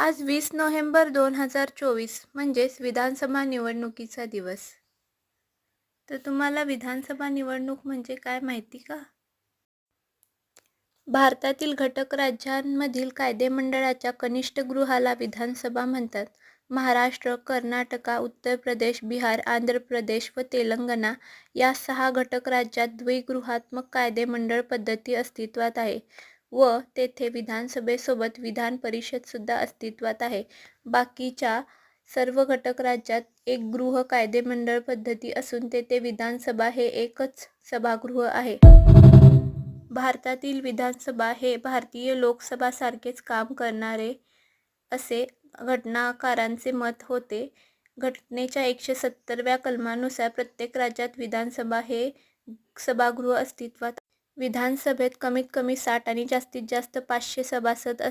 आज 20 नोव्हेंबर 2024 म्हणजेच विधानसभा निवडणुकीचा दिवस. तर तुम्हाला विधानसभा निवडणूक म्हणजे काय माहिती का? भारतातील घटक राज्यांमधील कायदेमंडळाच्या कनिष्ठ गृहाला विधानसभा म्हणतात. महाराष्ट्र, कर्नाटका, उत्तर प्रदेश, बिहार, आंध्र प्रदेश व तेलंगणा या 6 घटक राज्यात द्विगृहात्मक कायदेमंडळ पद्धती अस्तित्वात आहे व तेथे विधानसभेसोबत विधान परिषदसुद्धा अस्तित्वात आहे. बाकीच्या सर्व घटक राज्यात एकगृह कायदेमंडळ पद्धती असून तेथे विधानसभा हे एकच सभागृह आहे. भारतातील विधानसभा हे भारतीय लोकसभासारखेच काम करणारे असे घटनाकारांचे मत होते. घटनेच्या 170व्या कलमानुसार प्रत्येक राज्यात विधानसभा हे सभागृह अस्तित्वात आहे. विधानसभेत कमीत कमी 60 आणि जास्तीत जास्त 500 सभासद